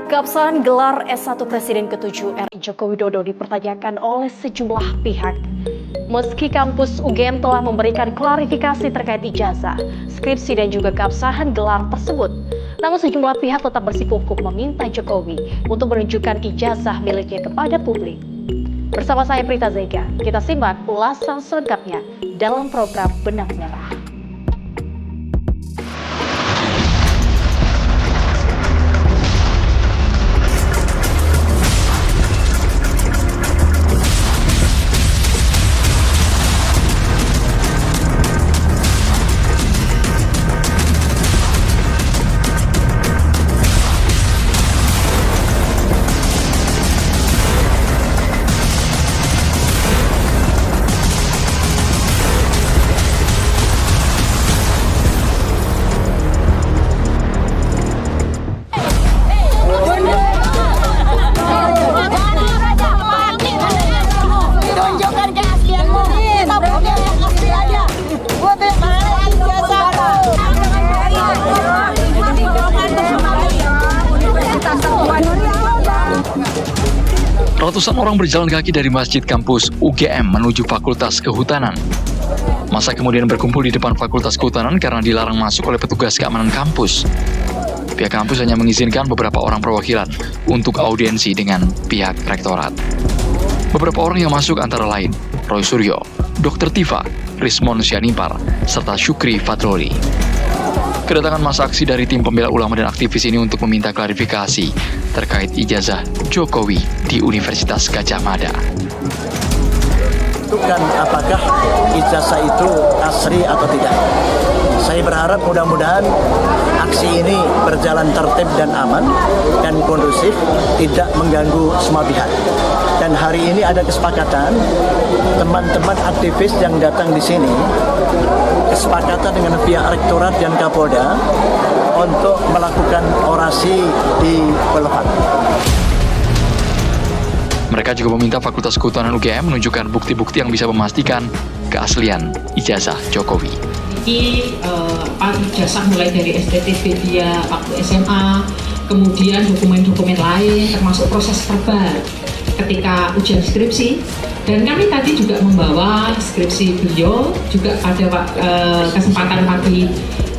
Keabsahan gelar S1 Presiden ke-7 RI Joko Widodo dipertanyakan oleh sejumlah pihak. Meski kampus UGM telah memberikan klarifikasi terkait ijazah, skripsi dan juga keabsahan gelar tersebut, namun sejumlah pihak tetap bersikukuh meminta Jokowi untuk menunjukkan ijazah miliknya kepada publik. Bersama saya Prita Zega, kita simak ulasan selengkapnya dalam program Benang Merah. Ratusan orang berjalan kaki dari masjid kampus UGM menuju Fakultas Kehutanan. Masa kemudian berkumpul di depan Fakultas Kehutanan karena dilarang masuk oleh petugas keamanan kampus. Pihak kampus hanya mengizinkan beberapa orang perwakilan untuk audiensi dengan pihak rektorat. Beberapa orang yang masuk antara lain Roy Suryo, Dr. Tifa, Rismon Sianipar, serta Syukri Fadroli. Kedatangan masa aksi dari tim pembela ulama dan aktivis ini untuk meminta klarifikasi terkait ijazah Jokowi di Universitas Gadjah Mada. Tentukan apakah ijazah itu asli atau tidak. Saya berharap mudah-mudahan aksi ini berjalan tertib dan aman dan kondusif, tidak mengganggu semua pihak. Dan hari ini ada kesepakatan teman-teman aktivis yang datang di sini, kesepakatan dengan pihak rektorat dan Kapolda untuk melakukan orasi di Boulevard. Mereka juga meminta Fakultas Kehutanan UGM menunjukkan bukti-bukti yang bisa memastikan keaslian ijazah Jokowi. Ijazah mulai dari STTB dia waktu SMA, kemudian dokumen-dokumen lain termasuk proses verbal ketika ujian skripsi, dan kami tadi juga membawa skripsi beliau juga pada kesempatan pagi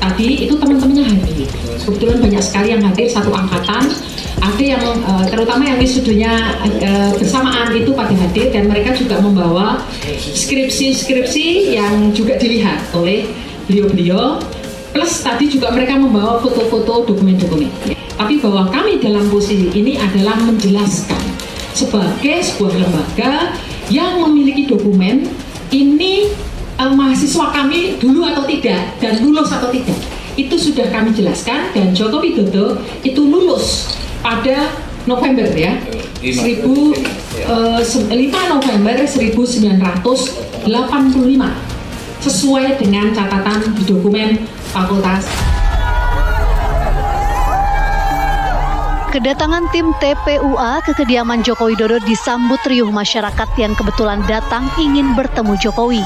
tadi itu teman-temannya hadir. Kebetulan banyak sekali yang hadir satu angkatan, ada yang terutama yang wisudanya bersamaan itu pada hadir, dan mereka juga membawa skripsi yang juga dilihat oleh beliau-beliau, plus tadi juga mereka membawa foto-foto dokumen-dokumen. Tapi bahwa kami dalam posisi ini adalah menjelaskan sebagai sebuah lembaga yang memiliki dokumen ini mahasiswa kami dulu atau tidak dan lulus atau tidak, itu sudah kami jelaskan, dan Joko Widodo itu lulus pada November ya, 5 November 1985 sesuai dengan catatan di dokumen fakultas. Kedatangan tim TPUA ke kediaman Joko Widodo disambut riuh masyarakat yang kebetulan datang ingin bertemu Jokowi.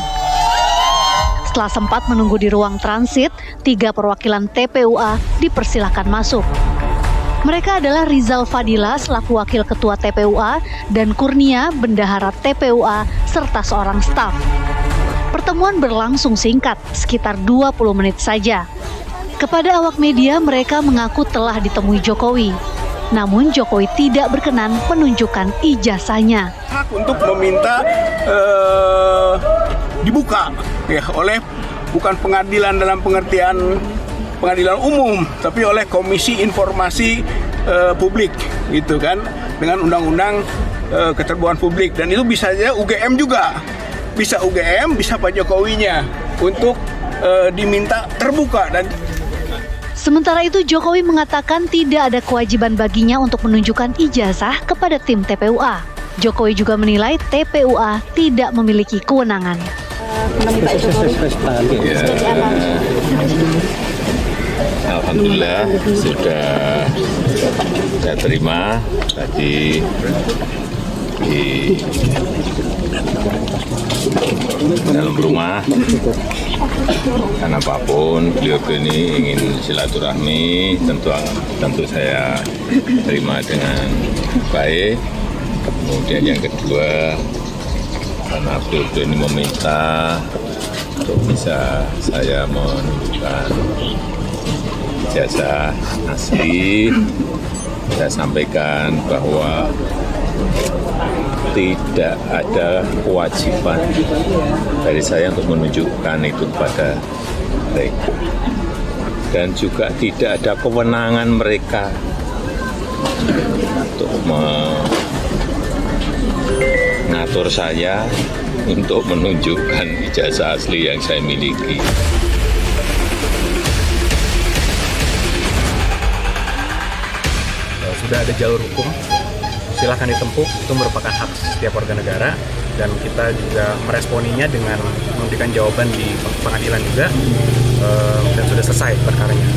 Setelah sempat menunggu di ruang transit, 3 perwakilan TPUA dipersilahkan masuk. Mereka adalah Rizal Fadila selaku Wakil Ketua TPUA dan Kurnia Bendahara TPUA serta seorang staf. Pertemuan berlangsung singkat, sekitar 20 menit saja. Kepada awak media, mereka mengaku telah ditemui Jokowi. Namun Jokowi tidak berkenan menunjukkan ijazahnya. Hak untuk meminta dibuka ya oleh bukan pengadilan dalam pengertian pengadilan umum, tapi oleh Komisi Informasi Publik gitu kan, dengan undang-undang keterbukaan publik, dan itu bisa saja UGM juga. Bisa UGM, bisa Pak Jokowinya untuk diminta terbuka. Dan sementara itu Jokowi mengatakan tidak ada kewajiban baginya untuk menunjukkan ijazah kepada tim TPUA. Jokowi juga menilai TPUA tidak memiliki kewenangan. Alhamdulillah sudah saya terima tadi di dalam rumah Dan apapun beliau ini ingin silaturahmi, tentu saya terima dengan baik. Kemudian yang kedua, karena beliau ini meminta untuk bisa saya menunjukkan ijazah asli, saya sampaikan bahwa tidak ada kewajiban dari saya untuk menunjukkan itu kepada mereka, dan juga tidak ada kewenangan mereka untuk mengatur saya untuk menunjukkan ijazah asli yang saya miliki. Sudah ada jalur hukum, silahkan ditempuh, itu merupakan hak setiap warga negara, dan kita juga meresponinya dengan memberikan jawaban di pengadilan juga, dan sudah selesai perkaranya.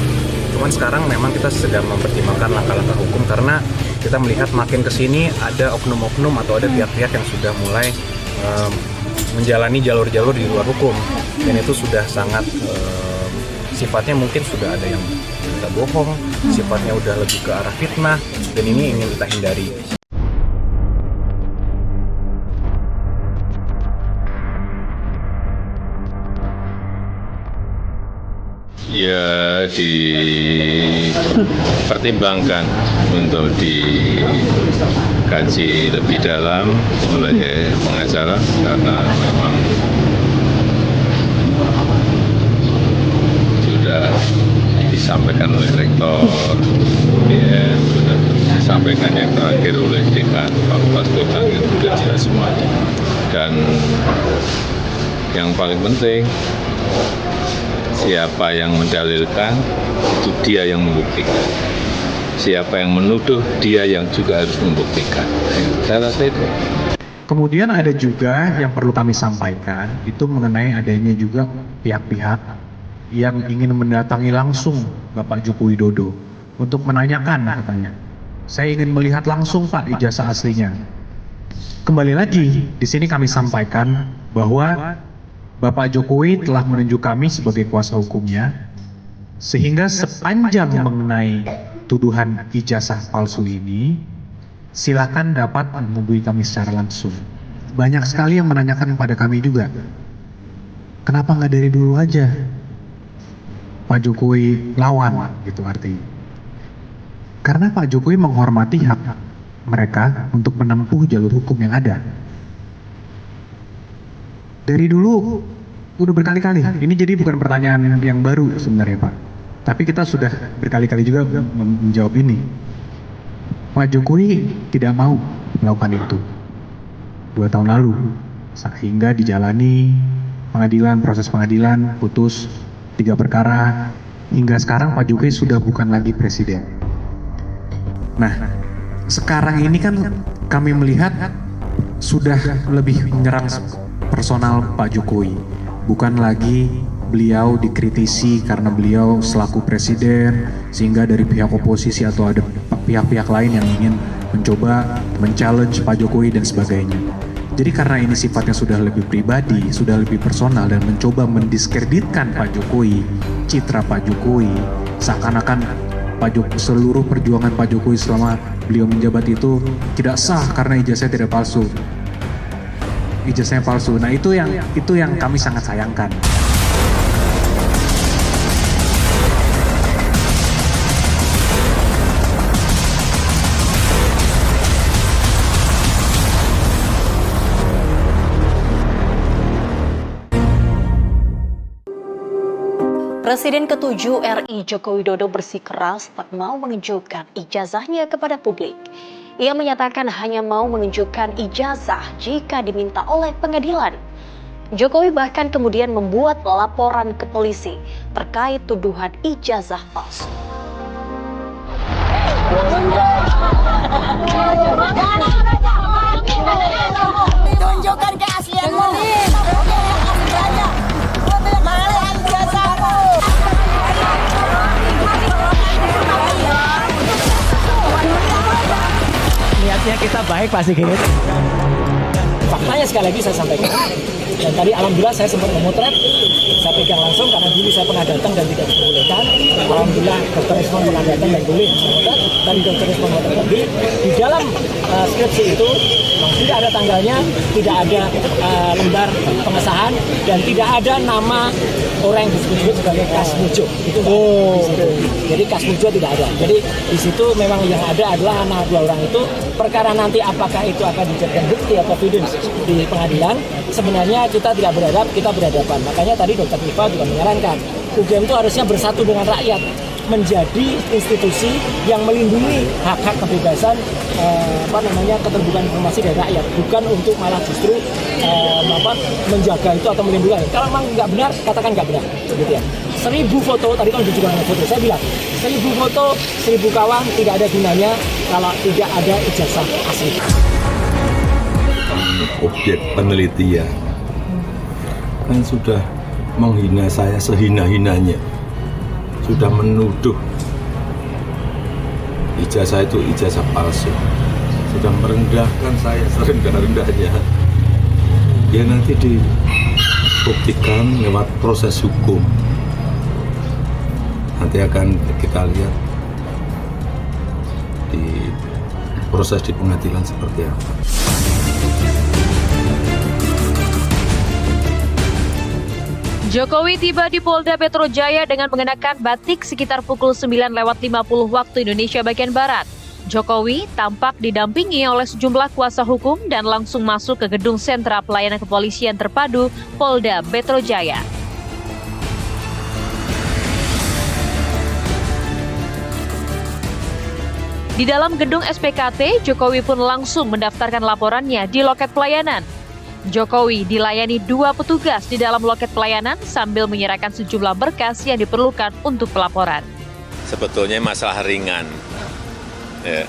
Cuman sekarang memang kita sedang mempertimbangkan langkah-langkah hukum, karena kita melihat makin kesini ada oknum-oknum atau ada pihak-pihak yang sudah mulai menjalani jalur-jalur di luar hukum, dan itu sudah sangat sifatnya mungkin sudah ada yang kita bohong, sifatnya udah lebih ke arah fitnah, dan ini ingin kita hindari. Ya, dipertimbangkan untuk dikaji lebih dalam oleh pengacara, karena memang sudah disampaikan oleh rektor, ya, sudah disampaikan yang terakhir oleh dekan Fakultas Kehutanan, itu sudah jelas semuanya. Dan yang paling penting, siapa yang mendalilkan, itu dia yang membuktikan. Siapa yang menuduh, dia yang juga harus membuktikan. Saya rasa itu. Kemudian ada juga yang perlu kami sampaikan, itu mengenai adanya juga pihak-pihak yang ingin mendatangi langsung Bapak Joko Widodo untuk menanyakan, katanya, saya ingin melihat langsung Pak ijazah aslinya. Kembali lagi, di sini kami sampaikan bahwa Bapak Jokowi telah menunjuk kami sebagai kuasa hukumnya, sehingga sepanjang mengenai tuduhan ijazah palsu ini, silakan dapat menghubungi kami secara langsung. Banyak sekali yang menanyakan kepada kami juga, kenapa nggak dari dulu aja Pak Jokowi lawan, gitu artinya. Karena Pak Jokowi menghormati hak mereka untuk menempuh jalur hukum yang ada. Dari dulu udah berkali-kali. Ini jadi bukan pertanyaan yang baru sebenarnya Pak. Tapi kita sudah berkali-kali juga menjawab ini. Pak Jokowi tidak mau melakukan itu 2 tahun lalu, sehingga dijalani pengadilan, proses pengadilan, putus 3 perkara. Hingga sekarang Pak Jokowi sudah bukan lagi presiden. Nah, sekarang ini kan kami melihat sudah lebih menyerang personal Pak Jokowi, bukan lagi beliau dikritisi karena beliau selaku presiden, sehingga dari pihak oposisi atau ada pihak-pihak lain yang ingin mencoba men-challenge Pak Jokowi dan sebagainya. Jadi karena ini sifatnya sudah lebih pribadi, sudah lebih personal, dan mencoba mendiskreditkan Pak Jokowi, citra Pak Jokowi, seakan-akan seluruh perjuangan Pak Jokowi selama beliau menjabat itu tidak sah karena ijazahnya tidak palsu. Ijazahnya palsu. Nah, itu yang kami sangat sayangkan. Presiden ke-7 RI Joko Widodo bersikeras tak mau menunjukkan ijazahnya kepada publik. Ia menyatakan hanya mau menunjukkan ijazah jika diminta oleh pengadilan. Jokowi bahkan kemudian membuat laporan ke polisi terkait tuduhan ijazah palsu. Tunjukkan keaslianmu. Niatnya kita baik Pak Sigit. faktanya sekali lagi saya sampaikan. Dan tadi alhamdulillah saya sempat memotret, saya pegang langsung karena dulu saya pernah datang dan tidak diperbolehkan. Alhamdulillah Dr. Rismon pernah datang dan boleh saya motret. Tadi Dr. Rismon motret lagi. Di dalam skripsi itu memang tidak ada tanggalnya, tidak ada lembar pengesahan, dan tidak ada nama orang yang disebut sebagai Kasmujo. Itu jadi Kasmujo tidak ada. Jadi di situ memang yang ada adalah nama 2 orang itu. Perkara nanti apakah itu akan dijadikan bukti atau evidence di pengadilan, sebenarnya kita tidak berhadap, kita berhadapan. Makanya tadi Dr. Iva juga menyarankan UGM itu harusnya bersatu dengan rakyat, menjadi institusi yang melindungi hak-hak kebebasan keterbukaan informasi dari rakyat, bukan untuk malah justru menjaga itu atau melindungi. Kalau memang nggak benar, katakan nggak benar, gitu ya. 1000 foto, tadi kan juga foto, saya bilang 1000 foto, 1000 kawan tidak ada gunanya kalau tidak ada ijazah asli. Objek penelitian kan sudah menghina saya sehina-hinanya, sudah menuduh ijazah itu ijazah palsu, sudah merendahkan saya serendah-rendahnya. Ya nanti dibuktikan lewat proses hukum. Nanti akan kita lihat di proses di pengadilan seperti apa. Jokowi tiba di Polda Metro Jaya dengan mengenakan batik sekitar pukul 9:50 waktu Indonesia bagian Barat. Jokowi tampak didampingi oleh sejumlah kuasa hukum dan langsung masuk ke gedung Sentra Pelayanan Kepolisian Terpadu Polda Metro Jaya. Di dalam gedung SPKT, Jokowi pun langsung mendaftarkan laporannya di loket pelayanan. Jokowi dilayani 2 petugas di dalam loket pelayanan sambil menyerahkan sejumlah berkas yang diperlukan untuk pelaporan. Sebetulnya masalah ringan, ya,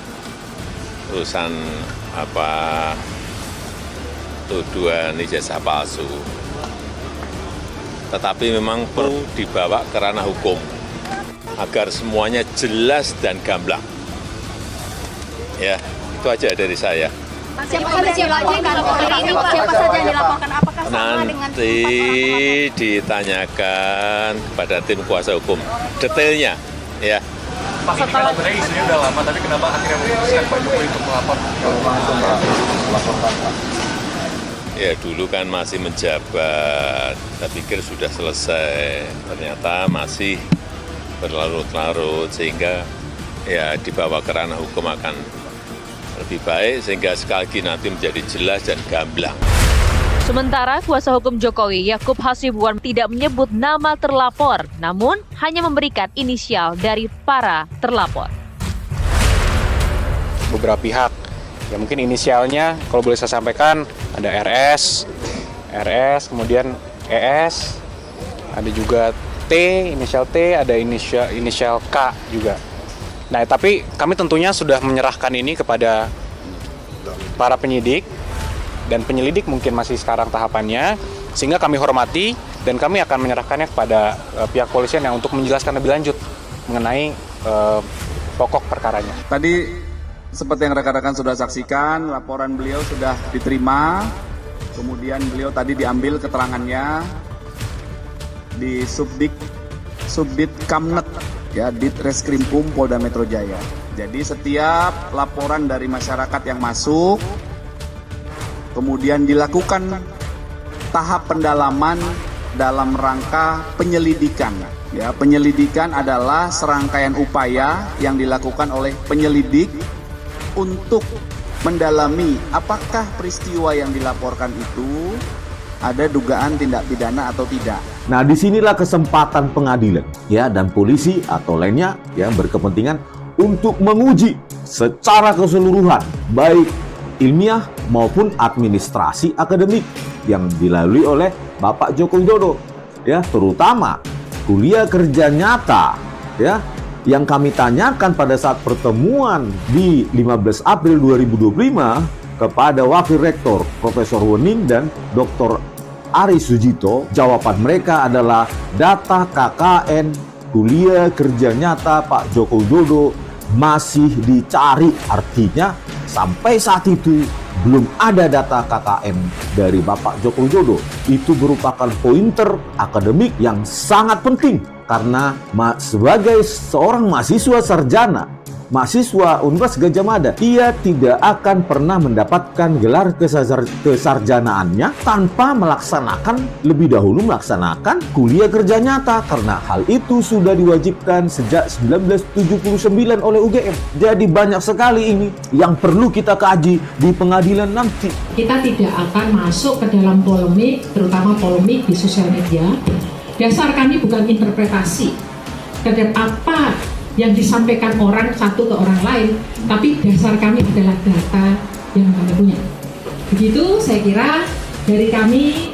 urusan tuduhan ijazah palsu. Tetapi memang perlu dibawa ke ranah hukum agar semuanya jelas dan gamblang. Ya, itu aja dari saya. Siapa saja yang dilaporkan hari ini, Pak? Siapa saja yang dilaporkan? Apakah sama dengan Nanti ditanyakan kepada tim kuasa hukum detailnya, ya. Pak, ini kan sebenarnya isunya udah lama, tapi kenapa akhirnya memutuskan Pak Jokowi untuk melapor? Ya dulu kan masih menjabat, saya pikir sudah selesai, ternyata masih berlarut-larut sehingga ya dibawa ke ranah hukum akan lebih baik sehingga sekali lagi nanti menjadi jelas dan gamblang. Sementara kuasa hukum Jokowi, Yakub Hasibuan, tidak menyebut nama terlapor, namun hanya memberikan inisial dari para terlapor. Beberapa pihak, ya mungkin inisialnya kalau boleh saya sampaikan ada RS, kemudian ES, ada juga T, inisial T, ada inisial K juga. Nah, tapi kami tentunya sudah menyerahkan ini kepada para penyidik, dan penyelidik mungkin masih sekarang tahapannya, sehingga kami hormati dan kami akan menyerahkannya kepada pihak polisian yang untuk menjelaskan lebih lanjut mengenai pokok perkaranya. Tadi seperti yang rekan-rekan sudah saksikan, laporan beliau sudah diterima, kemudian beliau tadi diambil keterangannya di Subdit Kamnet, ya, Ditreskrimpum Polda Metro Jaya. Jadi setiap laporan dari masyarakat yang masuk, kemudian dilakukan tahap pendalaman dalam rangka penyelidikan. Ya, penyelidikan adalah serangkaian upaya yang dilakukan oleh penyelidik untuk mendalami apakah peristiwa yang dilaporkan itu ada dugaan tindak pidana atau tidak. Nah, disinilah kesempatan pengadilan, ya, dan polisi atau lainnya yang berkepentingan untuk menguji secara keseluruhan, baik ilmiah maupun administrasi akademik yang dilalui oleh Bapak Joko Widodo, ya, terutama kuliah kerja nyata, ya, yang kami tanyakan pada saat pertemuan di 15 April 2025 kepada Wakil Rektor Profesor Wening dan Dr. Ari Sujito. Jawaban mereka adalah data KKN kuliah kerja nyata Pak Joko Widodo masih dicari. Artinya sampai saat itu belum ada data KKM dari Bapak Joko Widodo. Itu merupakan pointer akademik yang sangat penting karena sebagai seorang mahasiswa sarjana, mahasiswa Universitas Gadjah Mada, ia tidak akan pernah mendapatkan gelar kesarjanaannya tanpa lebih dahulu melaksanakan kuliah kerja nyata, karena hal itu sudah diwajibkan sejak 1979 oleh UGM. Jadi banyak sekali ini yang perlu kita kaji di pengadilan nanti. Kita tidak akan masuk ke dalam polemik, terutama polemik di sosial media. Dasar kami bukan interpretasi terhadap apa yang disampaikan orang satu ke orang lain, tapi dasar kami adalah data yang kami punya. Begitu saya kira dari kami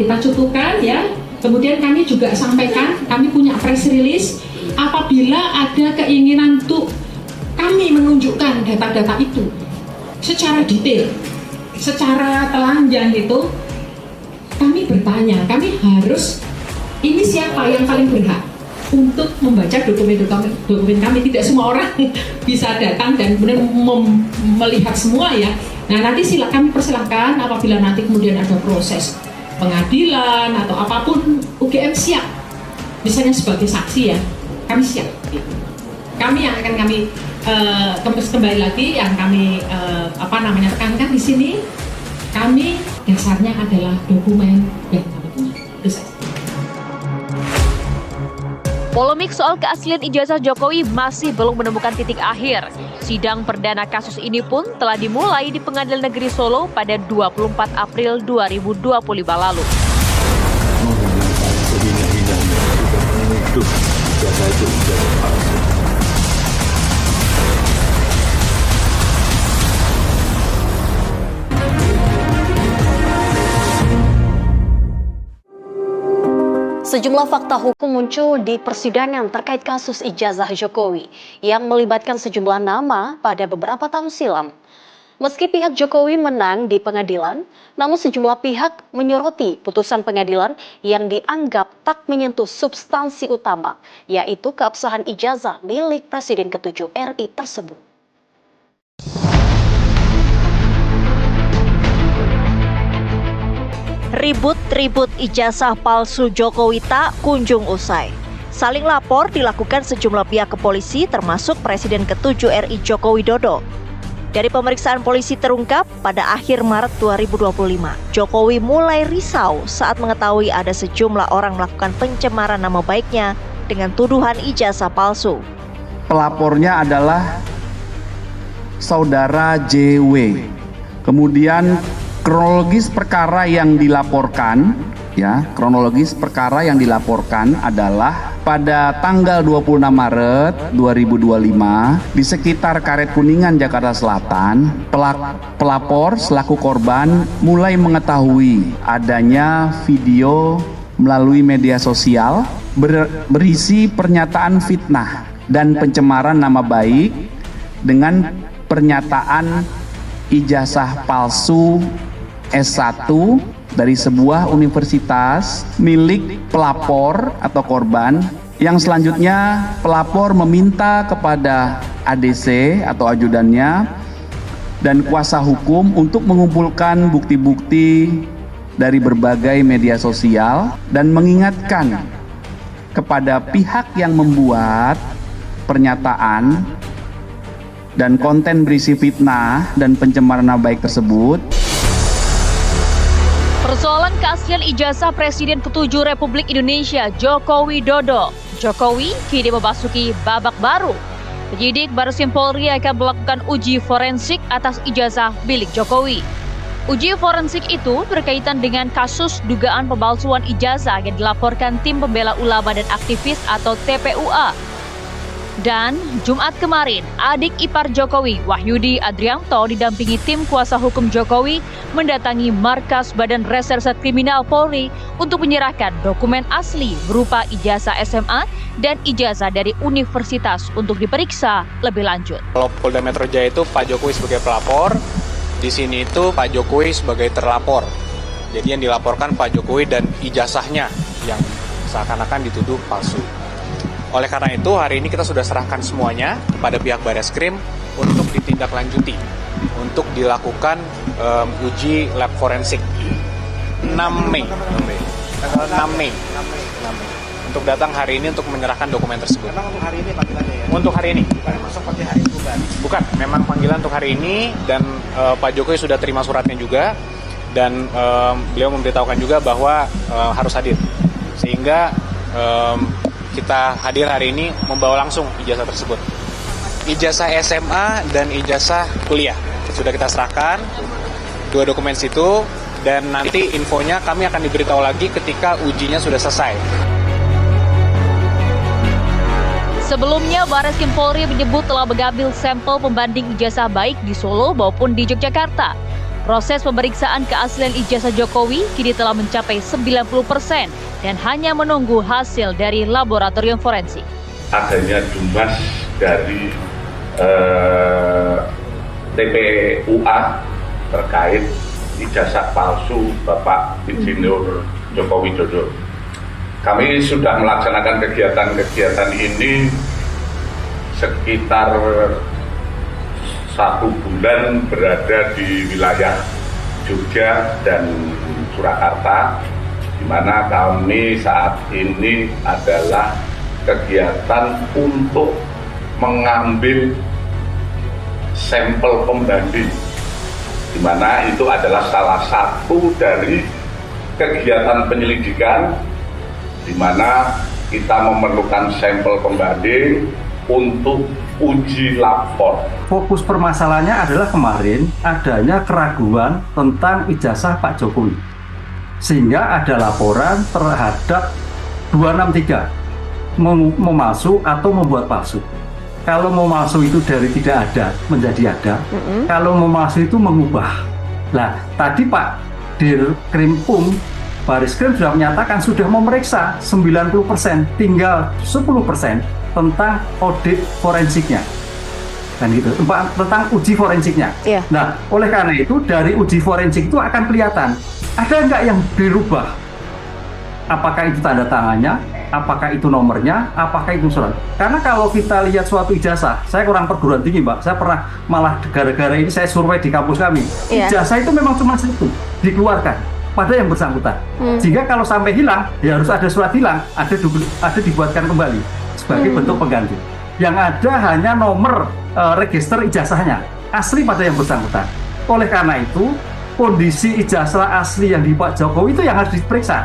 kita cukupkan ya. Kemudian kami juga sampaikan, kami punya press release apabila ada keinginan untuk kami menunjukkan data-data itu secara detail, secara telanjang gitu, kami bertanya, kami harus, ini siapa yang paling berhak untuk membaca dokumen kami. Tidak semua orang bisa datang dan kemudian melihat semua ya. Nah nanti kami persilahkan apabila nanti kemudian ada proses pengadilan atau apapun, UGM siap. Misalnya sebagai saksi ya, kami siap. Kami yang akan kami kembali lagi yang kami tekankan di sini, kami dasarnya adalah dokumen yang kami punya. Itu saja. Polemik soal keaslian ijazah Jokowi masih belum menemukan titik akhir. Sidang perdana kasus ini pun telah dimulai di Pengadilan Negeri Solo pada 24 April 2025 lalu. Sejumlah fakta hukum muncul di persidangan terkait kasus ijazah Jokowi yang melibatkan sejumlah nama pada beberapa tahun silam. Meski pihak Jokowi menang di pengadilan, namun sejumlah pihak menyoroti putusan pengadilan yang dianggap tak menyentuh substansi utama, yaitu keabsahan ijazah milik Presiden ke-7 RI tersebut. Ribut-ribut ijazah palsu Jokowi tak kunjung usai. Saling lapor dilakukan sejumlah pihak ke polisi termasuk Presiden ke-7 RI Joko Widodo. Dari pemeriksaan polisi terungkap pada akhir Maret 2025, Jokowi mulai risau saat mengetahui ada sejumlah orang melakukan pencemaran nama baiknya dengan tuduhan ijazah palsu. Pelapornya adalah saudara JW. Kemudian kronologis perkara yang dilaporkan adalah pada tanggal 26 Maret 2025 di sekitar Karet Kuningan, Jakarta Selatan, pelapor selaku korban mulai mengetahui adanya video melalui media sosial berisi pernyataan fitnah dan pencemaran nama baik dengan pernyataan ijazah palsu S1 dari sebuah universitas milik pelapor atau korban, yang selanjutnya pelapor meminta kepada ADC atau ajudannya dan kuasa hukum untuk mengumpulkan bukti-bukti dari berbagai media sosial dan mengingatkan kepada pihak yang membuat pernyataan dan konten berisi fitnah dan pencemaran nama baik tersebut. Persoalan keaslian ijazah Presiden ke-7 Republik Indonesia Joko Widodo. Jokowi kini memasuki babak baru. Penyidik Bareskrim Polri akan melakukan uji forensik atas ijazah milik Jokowi. Uji forensik itu berkaitan dengan kasus dugaan pemalsuan ijazah yang dilaporkan Tim Pembela Ulama dan Aktivis atau TPUA. Dan Jumat kemarin, adik ipar Jokowi, Wahyudi Adrianto, didampingi tim kuasa hukum Jokowi mendatangi markas Badan Reserse Kriminal Polri untuk menyerahkan dokumen asli berupa ijazah SMA dan ijazah dari universitas untuk diperiksa lebih lanjut. Kalau Polda Metro Jaya itu Pak Jokowi sebagai pelapor, di sini itu Pak Jokowi sebagai terlapor. Jadi yang dilaporkan Pak Jokowi dan ijazahnya yang seakan-akan dituduh palsu. Oleh karena itu, hari ini kita sudah serahkan semuanya kepada pihak Bareskrim untuk ditindaklanjuti untuk dilakukan uji lab forensik 6 Mei. Untuk datang hari ini untuk menyerahkan dokumen tersebut. Memang untuk hari ini panggilannya ya? Untuk hari ini. Masuk pakai hari ini bukan? Bukan, memang panggilan untuk hari ini dan Pak Jokowi sudah terima suratnya juga dan beliau memberitahukan juga bahwa harus hadir. Sehingga kita hadir hari ini membawa langsung ijazah tersebut. Ijazah SMA dan ijazah kuliah sudah kita serahkan, 2 dokumen situ, dan nanti infonya kami akan diberitahu lagi ketika ujinya sudah selesai. Sebelumnya, Barreskrim Polri menyebut telah mengambil sampel pembanding ijazah baik di Solo maupun di Yogyakarta. Proses pemeriksaan keaslian ijazah Jokowi kini telah mencapai 90% dan hanya menunggu hasil dari laboratorium forensik. Adanya dumas dari TPUA terkait ijazah palsu Bapak Insinyur Joko Widodo. Kami sudah melaksanakan kegiatan-kegiatan ini sekitar 1 bulan berada di wilayah Jogja dan Surakarta, di mana kami saat ini adalah kegiatan untuk mengambil sampel pembanding, di mana itu adalah salah satu dari kegiatan penyelidikan di mana kita memerlukan sampel pembanding untuk uji lapor. Fokus permasalahannya adalah kemarin adanya keraguan tentang ijazah Pak Jokowi, sehingga ada laporan terhadap 263 memalsu atau membuat palsu. Kalau memalsu itu dari tidak ada menjadi ada, kalau memalsu itu mengubah. Nah, tadi Pak Dirkrimpum Barreskrim sudah menyatakan sudah memeriksa 90%, tinggal 10% tentang audit forensiknya. Dan gitu, tentang uji forensiknya. Nah, oleh karena itu dari uji forensik itu akan kelihatan ada nggak yang dirubah. Apakah itu tanda tangannya, apakah itu nomornya, apakah itu surat. Karena kalau kita lihat suatu ijazah, saya kurang perguruan tinggi Mbak, saya pernah malah gara-gara ini saya survei di kampus kami. Ijazah itu memang cuma satu, dikeluarkan pada yang bersangkutan. Sehingga kalau sampai hilang, ya harus ada surat hilang, ada dibuatkan kembali sebagai bentuk pengganti. Yang ada hanya nomor register ijazahnya, asli pada yang bersangkutan. Oleh karena itu, kondisi ijazah asli yang di Pak Jokowi itu yang harus diperiksa.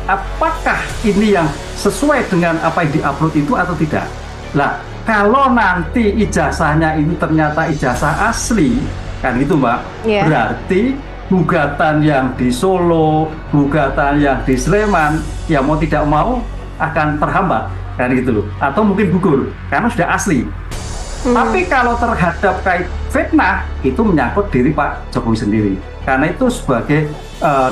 Apakah ini yang sesuai dengan apa yang diupload itu atau tidak? Nah, kalau nanti ijazahnya ini ternyata ijazah asli, kan gitu Mbak, berarti gugatan yang di Solo, gugatan yang di Sleman, ya mau tidak mau akan terhambat, kan gitu loh, atau mungkin gugur karena sudah asli. Tapi kalau terhadap kait fitnah itu menyangkut diri Pak Jokowi sendiri, karena itu sebagai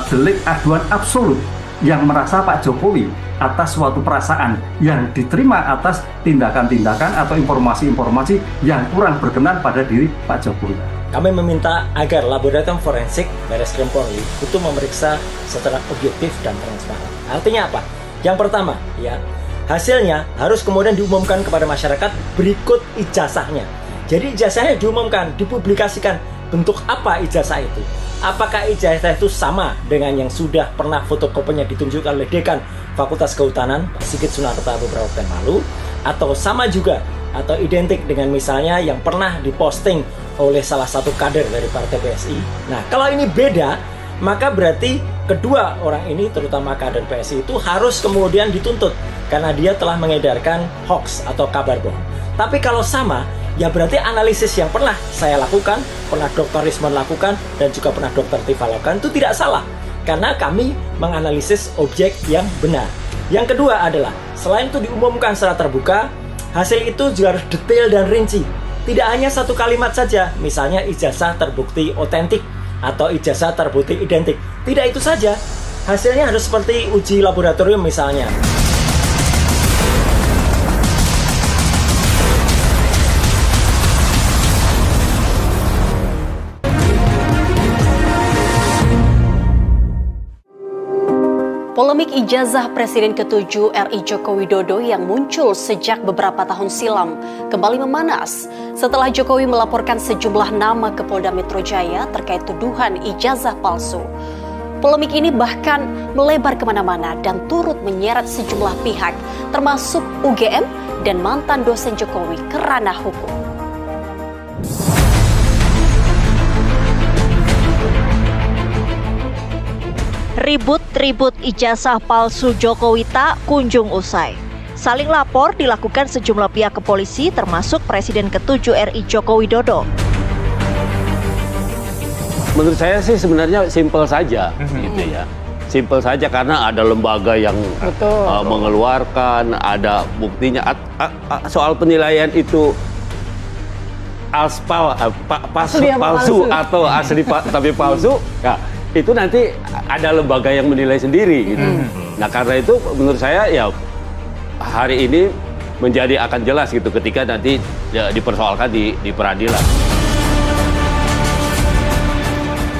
delik aduan absolut yang merasa Pak Jokowi atas suatu perasaan yang diterima atas tindakan-tindakan atau informasi-informasi yang kurang berkenan pada diri Pak Jokowi. Kami meminta agar laboratorium forensik Barreskrim Polri itu memeriksa secara objektif dan transparan. Artinya apa? Yang pertama, ya, hasilnya harus kemudian diumumkan kepada masyarakat berikut ijazahnya. Jadi ijazahnya diumumkan, dipublikasikan bentuk apa ijazah itu. Apakah ijazah itu sama dengan yang sudah pernah fotokopinya ditunjukkan oleh Dekan Fakultas Kehutanan Pak Sigit Sunarta beberapa waktu yang lalu, atau sama juga atau identik dengan misalnya yang pernah diposting oleh salah satu kader dari Partai PSI. Nah, kalau ini beda, maka berarti kedua orang ini, terutama kader PSI itu harus kemudian dituntut karena dia telah mengedarkan hoax atau kabar bohong. Tapi kalau sama, ya berarti analisis yang pernah saya lakukan, pernah Dr. Rismon lakukan, dan juga pernah Dr. Tifa lakukan itu tidak salah. Karena kami menganalisis objek yang benar. Yang kedua adalah, selain itu diumumkan secara terbuka, hasil itu juga harus detail dan rinci. Tidak hanya satu kalimat saja, misalnya ijazah terbukti otentik atau ijazah terbukti identik. Tidak itu saja, hasilnya harus seperti uji laboratorium misalnya. Polemik ijazah Presiden ke-7 RI Joko Widodo yang muncul sejak beberapa tahun silam kembali memanas setelah Jokowi melaporkan sejumlah nama ke Polda Metro Jaya terkait tuduhan ijazah palsu. Polemik ini bahkan melebar kemana-mana dan turut menyeret sejumlah pihak, termasuk UGM dan mantan dosen Jokowi ke ranah hukum. Ribut-ribut ijazah palsu Jokowi tak kunjung usai. Saling lapor dilakukan sejumlah pihak ke polisi termasuk Presiden ke-7 RI Joko Widodo. Menurut saya sih sebenarnya simpel saja, gitu ya. Simpel saja karena ada lembaga yang mengeluarkan, ada buktinya. Soal penilaian itu palsu atau asli tapi palsu, ya itu nanti ada lembaga yang menilai sendiri. Gitu. Nah karena itu menurut saya ya hari ini akan jelas gitu ketika nanti ya, dipersoalkan di peradilan.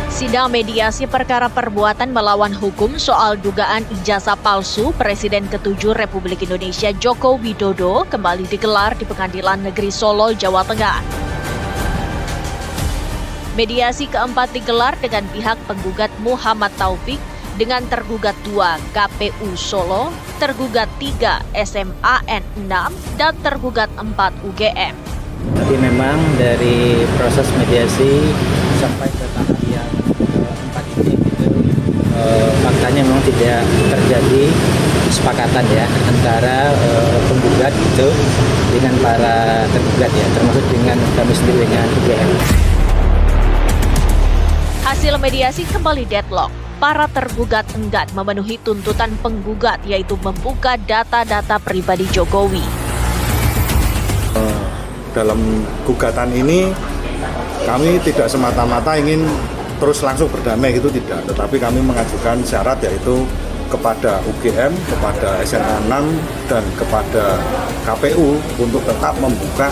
Sidang mediasi perkara perbuatan melawan hukum soal dugaan ijazah palsu Presiden ke-7 Republik Indonesia Joko Widodo kembali digelar di Pengadilan Negeri Solo, Jawa Tengah. Mediasi keempat digelar dengan pihak penggugat Muhammad Taufik dengan tergugat 2 KPU Solo, tergugat 3 SMAN 6, dan tergugat 4 UGM. Tapi memang dari proses mediasi sampai ke tahap yang keempat ini faktanya memang tidak terjadi kesepakatan ya antara penggugat itu dengan para tergugat ya, termasuk dengan kami sendiri dengan UGM. Hasil mediasi kembali deadlock. Para tergugat enggan memenuhi tuntutan penggugat, yaitu membuka data-data pribadi Jokowi. Dalam gugatan ini, kami tidak semata-mata ingin terus langsung berdamai, gitu tidak. Tetapi kami mengajukan syarat yaitu kepada UGM, kepada SMA 6, dan kepada KPU untuk tetap membuka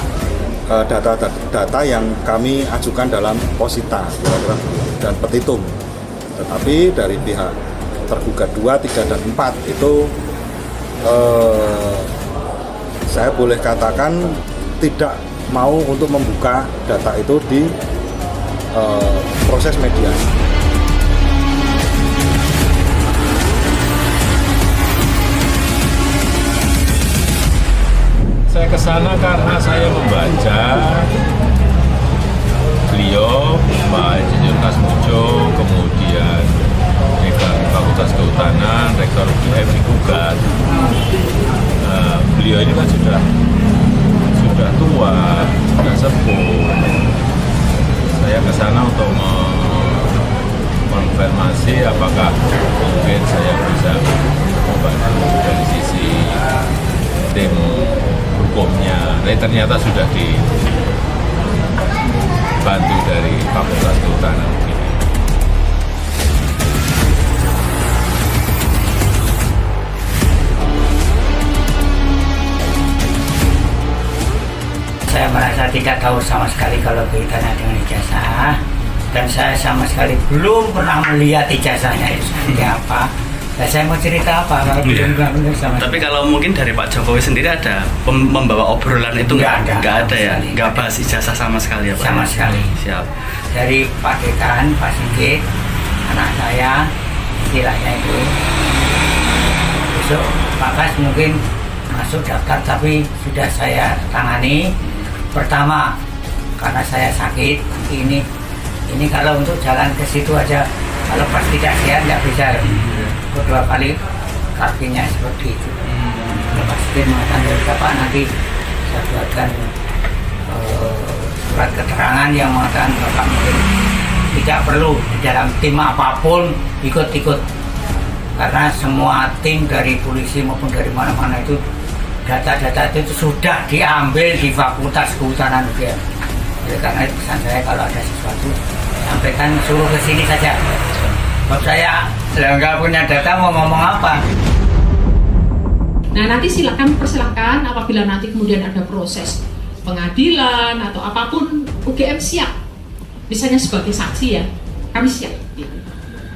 data-data yang kami ajukan dalam posita dan petitum. Tetapi dari pihak tergugat 2, 3, dan 4 itu saya boleh katakan tidak mau untuk membuka data itu di proses mediasi. Saya ke sana karena saya membaca beliau, Pak Insinyur Kasmujo, kemudian Dekan Fakultas Kehutanan, Rektor UGM digugat. Beliau ini kan sudah tua, sudah sepuh. Saya ke sana untuk mengkonfirmasi apakah mungkin saya bisa membantu dari sisi tim hukumnya. Tapi ternyata sudah dibantu dari Fakultas Kehutanan. Saya merasa tidak tahu sama sekali kalau kaitannya dengan ijazah, dan saya sama sekali belum pernah melihat ijazahnya itu seperti apa. Nah, saya mau cerita apa kalau belum sama. Tapi kalau mungkin dari Pak Jokowi sendiri ada membawa obrolan itu nggak ada ya, nggak bahas ijazah sama sekali ya Pak? Sama sekali. Siap. Dari Pak Dekan, Pak Sigit, anak saya, istilahnya itu. Besok Pak Kas mungkin masuk daftar, tapi sudah saya tangani. Pertama, karena saya sakit, ini kalau untuk jalan ke situ aja, kalau pas tidak sehat nggak bisa. Kedua kali kakinya seperti itu. Pak Sigit mengatakan Bapak nanti saya buatkan surat keterangan yang mengatakan Bapak mungkin tidak perlu di dalam tim apapun ikut-ikut, karena semua tim dari polisi maupun dari mana-mana itu data-data itu sudah diambil di Fakultas Kehutanan UGM. Oleh karena itu pesan saya kalau ada sesuatu sampaikan, suruh ke sini saja. Kalau saya nggak punya data mau ngomong apa? Nah nanti persilahkan apabila nanti kemudian ada proses pengadilan atau apapun, UGM siap. Misalnya sebagai saksi ya, kami siap.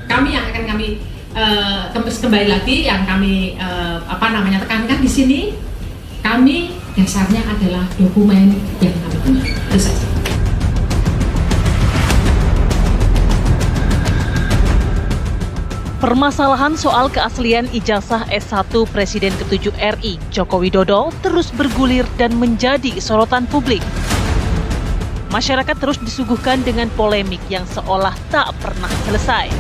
Kami yang akan kami kembali lagi yang kami tekankan di sini, kami dasarnya adalah dokumen yang kami punya. Itu saja. Permasalahan soal keaslian ijazah S1 Presiden ke-7 RI Joko Widodo terus bergulir dan menjadi sorotan publik. Masyarakat terus disuguhkan dengan polemik yang seolah tak pernah selesai.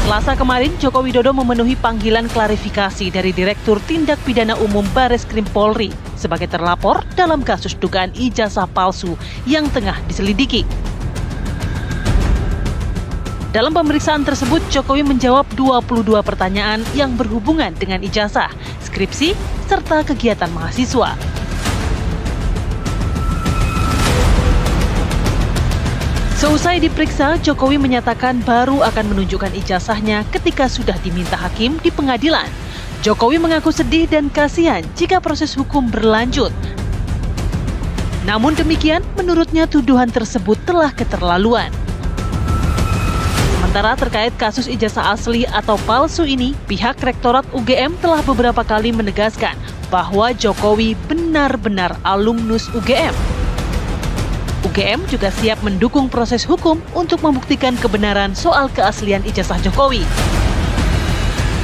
Selasa kemarin, Joko Widodo memenuhi panggilan klarifikasi dari Direktur Tindak Pidana Umum Bareskrim Polri sebagai terlapor dalam kasus dugaan ijazah palsu yang tengah diselidiki. Dalam pemeriksaan tersebut, Jokowi menjawab 22 pertanyaan yang berhubungan dengan ijazah, skripsi, serta kegiatan mahasiswa. Seusai diperiksa, Jokowi menyatakan baru akan menunjukkan ijazahnya ketika sudah diminta hakim di pengadilan. Jokowi mengaku sedih dan kasihan jika proses hukum berlanjut. Namun demikian, menurutnya tuduhan tersebut telah keterlaluan. Sementara terkait kasus ijazah asli atau palsu ini, pihak Rektorat UGM telah beberapa kali menegaskan bahwa Jokowi benar-benar alumnus UGM. UGM juga siap mendukung proses hukum untuk membuktikan kebenaran soal keaslian ijazah Jokowi.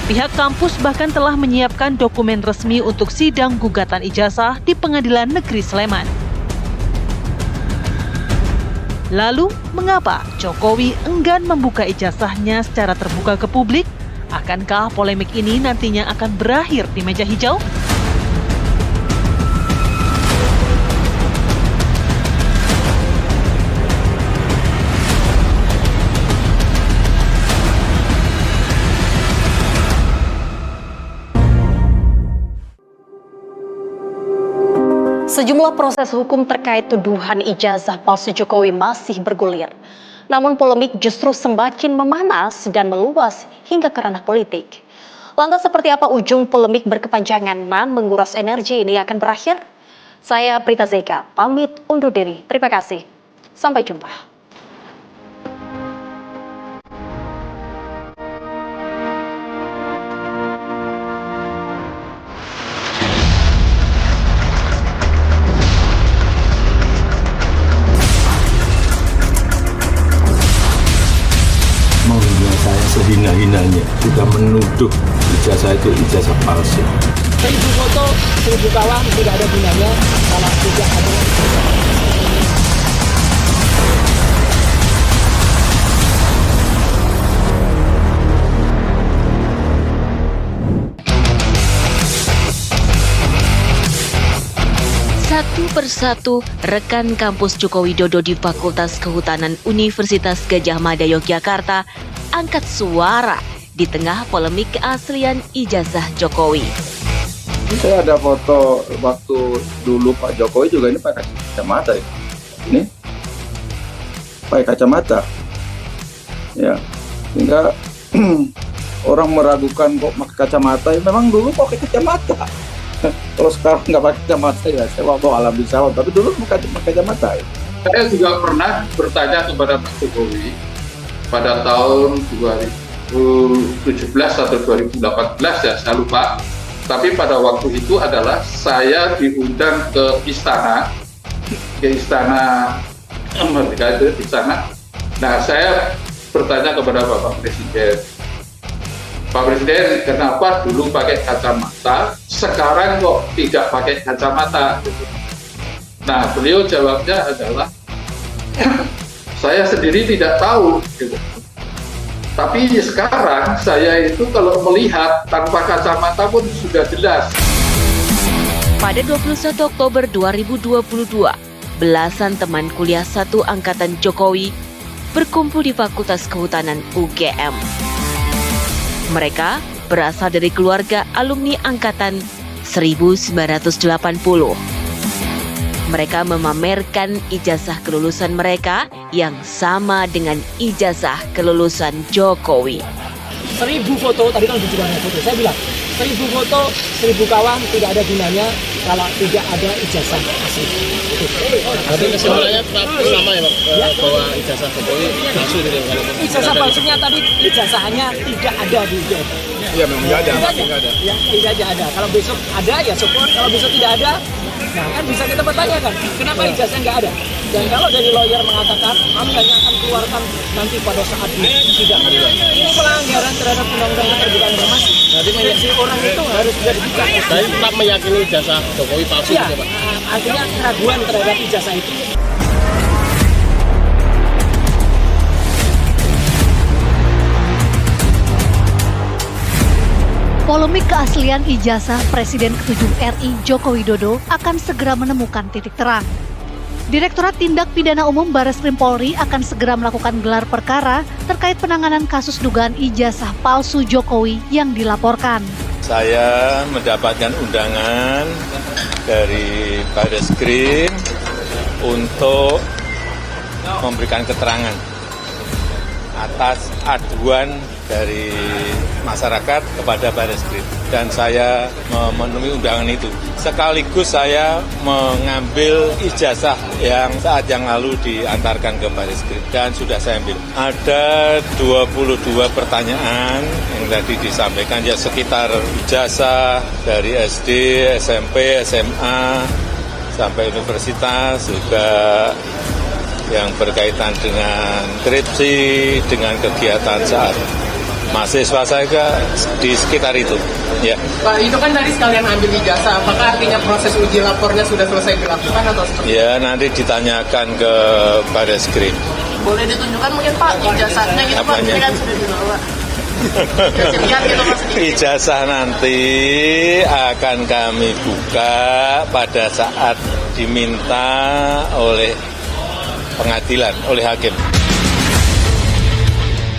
Pihak kampus bahkan telah menyiapkan dokumen resmi untuk sidang gugatan ijazah di Pengadilan Negeri Sleman. Lalu, mengapa Jokowi enggan membuka ijazahnya secara terbuka ke publik? Akankah polemik ini nantinya akan berakhir di meja hijau? Sejumlah proses hukum terkait tuduhan ijazah palsu Jokowi masih bergulir. Namun polemik justru semakin memanas dan meluas hingga ke ranah politik. Lantas seperti apa ujung polemik berkepanjangan dan menguras energi ini akan berakhir? Saya Prita Zeka, pamit undur diri. Terima kasih. Sampai jumpa. Sehina-hinanya kita menuduh ijazah itu ijazah palsu. 1000 foto, 1000 kawan tidak ada gunanya kalau tidak ada. Satu persatu, rekan kampus Joko Widodo di Fakultas Kehutanan Universitas Gadjah Mada Yogyakarta angkat suara di tengah polemik keaslian ijazah Jokowi. Ini saya ada foto waktu dulu Pak Jokowi juga ini pakai kacamata ya. Ini pakai kacamata. Ya, sehingga orang meragukan kok pakai kacamata. Ya, memang dulu pakai kacamata. Kalau sekarang nggak pakai kacamata ya saya waktu alam disawat. Tapi dulu pakai kacamata. Ya. Saya juga pernah bertanya kepada Pak Jokowi pada tahun 2017 atau 2018 ya, saya lupa. Tapi pada waktu itu adalah saya diundang ke istana Merdeka itu di sana. Nah, saya bertanya kepada Bapak Presiden, Pak Presiden, kenapa dulu pakai kacamata, sekarang kok tidak pakai kacamata? Nah, beliau jawabnya adalah, saya sendiri tidak tahu, gitu. Tapi sekarang saya itu kalau melihat tanpa kacamata pun sudah jelas. Pada 21 Oktober 2022, belasan teman kuliah 1 angkatan Jokowi berkumpul di Fakultas Kehutanan UGM. Mereka berasal dari keluarga alumni angkatan 1980. Mereka memamerkan ijazah kelulusan mereka yang sama dengan ijazah kelulusan Jokowi. 1000 foto, tadi kan juga ada foto, saya bilang 1000 foto, 1000 kawan tidak ada gunanya kalau tidak ada ijazah asli. Berarti kesimpulannya tetap sama ya Pak, bahwa ijazah Jokowi palsu gitu. Ijazah palsunya tadi ijazahnya tidak ada di UGM. Iya memang nggak ada. Ya, tidak ada. Kalau besok ada ya syukur, kalau besok tidak ada, nah kan bisa kita pertanyakan kenapa ijazah nggak ada. Dan kalau dari lawyer mengatakan kami hanya akan keluarkan nanti pada saat sidang. Ini pelanggaran terhadap undang-undang keterbukaan informasi. Jadi orang itu harus bisa dibuka. Saya tetap meyakini ijazah Jokowi palsu ya, gitu Pak. Artinya keraguan terhadap ijazah itu. Polemik keaslian ijazah Presiden ke-7 RI Joko Widodo akan segera menemukan titik terang. Direktorat Tindak Pidana Umum Bareskrim Polri akan segera melakukan gelar perkara terkait penanganan kasus dugaan ijazah palsu Jokowi yang dilaporkan. Saya mendapatkan undangan dari Bareskrim untuk memberikan keterangan atas aduan dari masyarakat kepada Bareskrim, dan saya memenuhi undangan itu. Sekaligus saya mengambil ijazah yang saat yang lalu diantarkan ke Bareskrim dan sudah saya ambil. Ada 22 pertanyaan yang tadi disampaikan, ya sekitar ijazah dari SD, SMP, SMA sampai universitas, juga yang berkaitan dengan skripsi, dengan kegiatan saat mahasiswa saya di sekitar itu. Ya. Pak, itu kan tadi sekalian ambil ijazah, apakah artinya proses uji lapornya sudah selesai dilakukan atau seperti? Ya, nanti ditanyakan ke Bareskrim. Boleh ditunjukkan mungkin Pak ijazahnya gitu Pak, ini kan sudah dibawa. Ijazah nanti akan kami buka pada saat diminta oleh pengadilan, oleh hakim.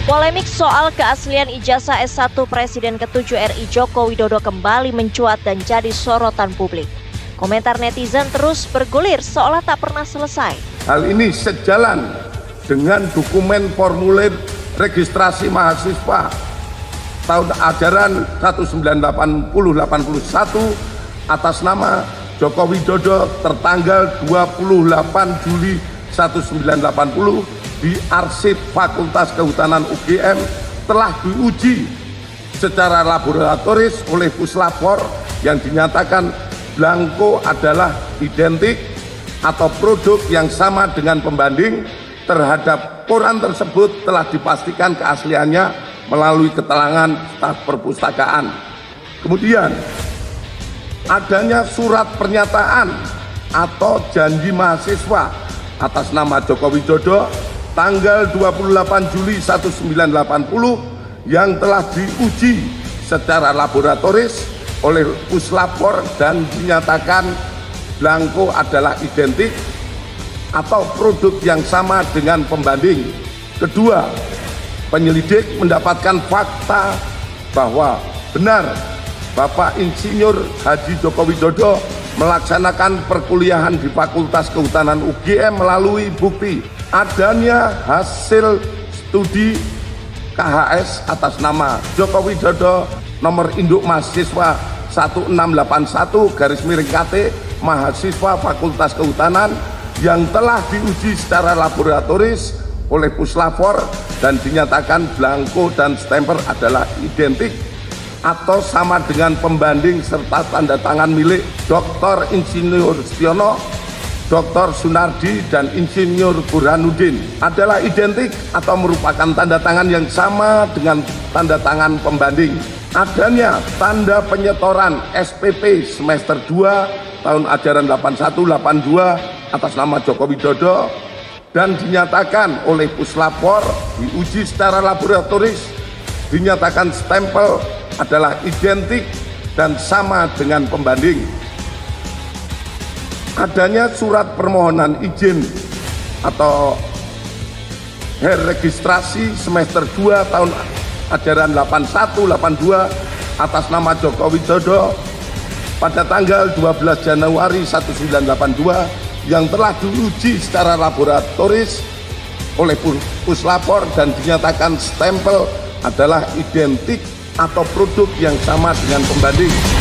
Polemik soal keaslian ijazah S1 Presiden ke-7 RI Joko Widodo kembali mencuat dan jadi sorotan publik. Komentar netizen terus bergulir seolah tak pernah selesai. Hal ini sejalan dengan dokumen formulir registrasi mahasiswa tahun ajaran 1980-81 atas nama Joko Widodo tertanggal 28 Juli 1980 di arsip Fakultas Kehutanan UGM telah diuji secara laboratoris oleh puslapor yang dinyatakan blanko adalah identik atau produk yang sama dengan pembanding. Terhadap koran tersebut telah dipastikan keasliannya melalui keterangan staf perpustakaan. Kemudian adanya surat pernyataan atau janji mahasiswa atas nama Joko Widodo tanggal 28 Juli 1980 yang telah diuji secara laboratoris oleh puslapor dan dinyatakan blanko adalah identik atau produk yang sama dengan pembanding. Kedua, penyelidik mendapatkan fakta bahwa benar Bapak Insinyur Haji Joko Widodo melaksanakan perkuliahan di Fakultas Kehutanan UGM melalui bukti adanya hasil studi KHS atas nama Joko Widodo nomor induk mahasiswa 1681/KT mahasiswa Fakultas Kehutanan yang telah diuji secara laboratoris oleh puslapor dan dinyatakan blanko dan stempel adalah identik atau sama dengan pembanding serta tanda tangan milik Dr. Insinyur Setiono, Dr. Sunardi, dan Insinyur Burhanuddin adalah identik atau merupakan tanda tangan yang sama dengan tanda tangan pembanding. Adanya tanda penyetoran SPP semester 2 tahun ajaran 81-82 atas nama Joko Widodo dan dinyatakan oleh puslapor diuji secara laboratoris, dinyatakan stempel adalah identik dan sama dengan pembanding. Adanya surat permohonan izin atau registrasi semester 2 tahun ajaran 81-82 atas nama Joko Widodo pada tanggal 12 Januari 1982 yang telah diuji secara laboratoris oleh puslapor dan dinyatakan stempel adalah identik atau produk yang sama dengan pembanding.